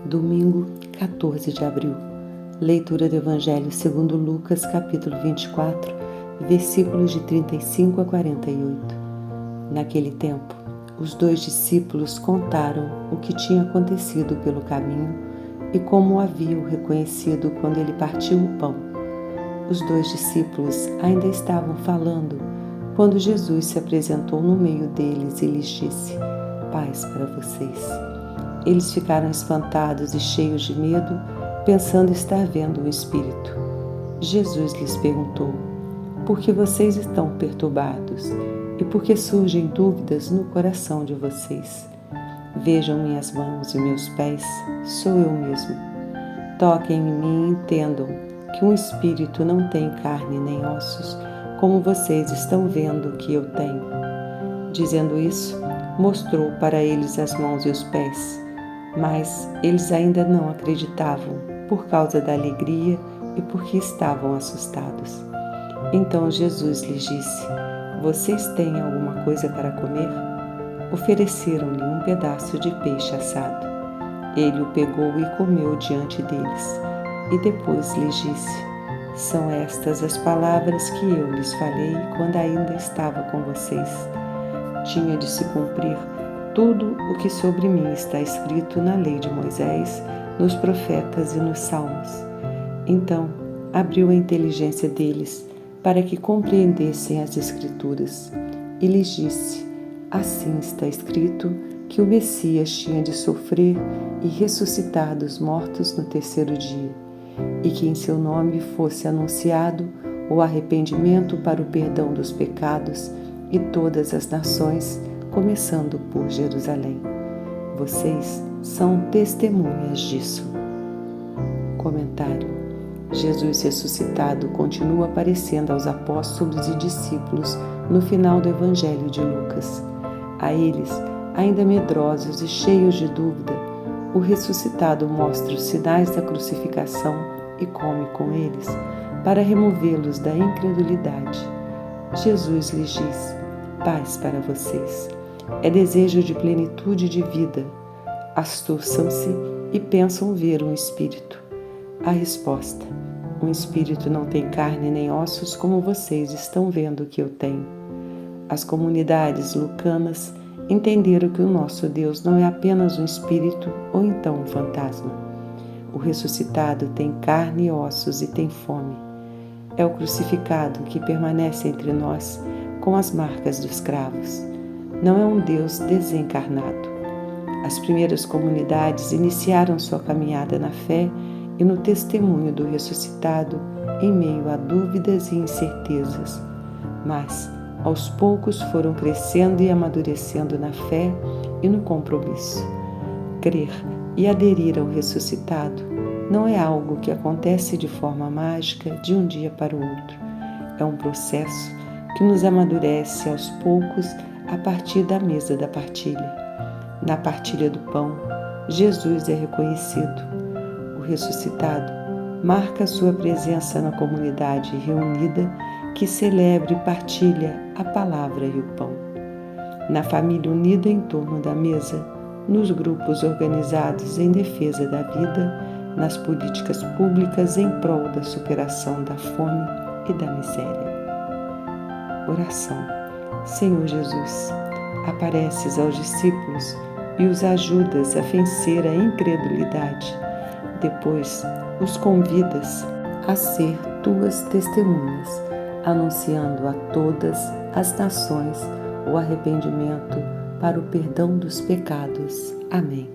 Domingo, 14 de abril. Leitura do Evangelho segundo Lucas, capítulo 24, versículos de 35 a 48. Naquele tempo, os 2 discípulos contaram o que tinha acontecido pelo caminho e como o haviam reconhecido quando ele partiu o pão. Os 2 discípulos ainda estavam falando quando Jesus se apresentou no meio deles e lhes disse: "Paz para vocês." Eles ficaram espantados e cheios de medo, pensando estar vendo um espírito. Jesus lhes perguntou: "Por que vocês estão perturbados? E por que surgem dúvidas no coração de vocês? Vejam minhas mãos e meus pés, sou eu mesmo. Toquem em mim e entendam que um espírito não tem carne nem ossos, como vocês estão vendo que eu tenho." Dizendo isso, mostrou para eles as mãos e os pés, mas eles ainda não acreditavam por causa da alegria e porque estavam assustados. Então Jesus lhes disse: "Vocês têm alguma coisa para comer?" Ofereceram-lhe um pedaço de peixe assado. Ele o pegou e comeu diante deles, e depois lhes disse: "São estas as palavras que eu lhes falei quando ainda estava com vocês. Tinha de se cumprir tudo o que sobre mim está escrito na lei de Moisés, nos profetas e nos salmos." Então abriu a inteligência deles para que compreendessem as Escrituras e lhes disse: "Assim está escrito que o Messias tinha de sofrer e ressuscitar dos mortos no 3º dia, e que em seu nome fosse anunciado o arrependimento para o perdão dos pecados e todas as nações, começando por Jerusalém. Vocês são testemunhas disso." Comentário: Jesus ressuscitado continua aparecendo aos apóstolos e discípulos no final do Evangelho de Lucas. A eles, ainda medrosos e cheios de dúvida, o ressuscitado mostra os sinais da crucificação e come com eles, para removê-los da incredulidade. Jesus lhes diz: "Paz para vocês." É desejo de plenitude de vida. Assustam-se e pensam ver um espírito. A resposta: um espírito não tem carne nem ossos como vocês estão vendo que eu tenho. As comunidades lucanas entenderam que o nosso Deus não é apenas um espírito ou então um fantasma. O ressuscitado tem carne e ossos e tem fome. É o crucificado que permanece entre nós com as marcas dos cravos. Não é um Deus desencarnado. As primeiras comunidades iniciaram sua caminhada na fé e no testemunho do ressuscitado em meio a dúvidas e incertezas, mas aos poucos foram crescendo e amadurecendo na fé e no compromisso. Crer e aderir ao ressuscitado não é algo que acontece de forma mágica de um dia para o outro. É um processo que nos amadurece aos poucos a partir da mesa da partilha. Na partilha do pão, Jesus é reconhecido. O ressuscitado marca sua presença na comunidade reunida que celebra e partilha a palavra e o pão. Na família unida em torno da mesa, nos grupos organizados em defesa da vida, nas políticas públicas em prol da superação da fome e da miséria. Oração. Senhor Jesus, apareces aos discípulos e os ajudas a vencer a incredulidade. Depois os convidas a ser tuas testemunhas, anunciando a todas as nações o arrependimento para o perdão dos pecados. Amém.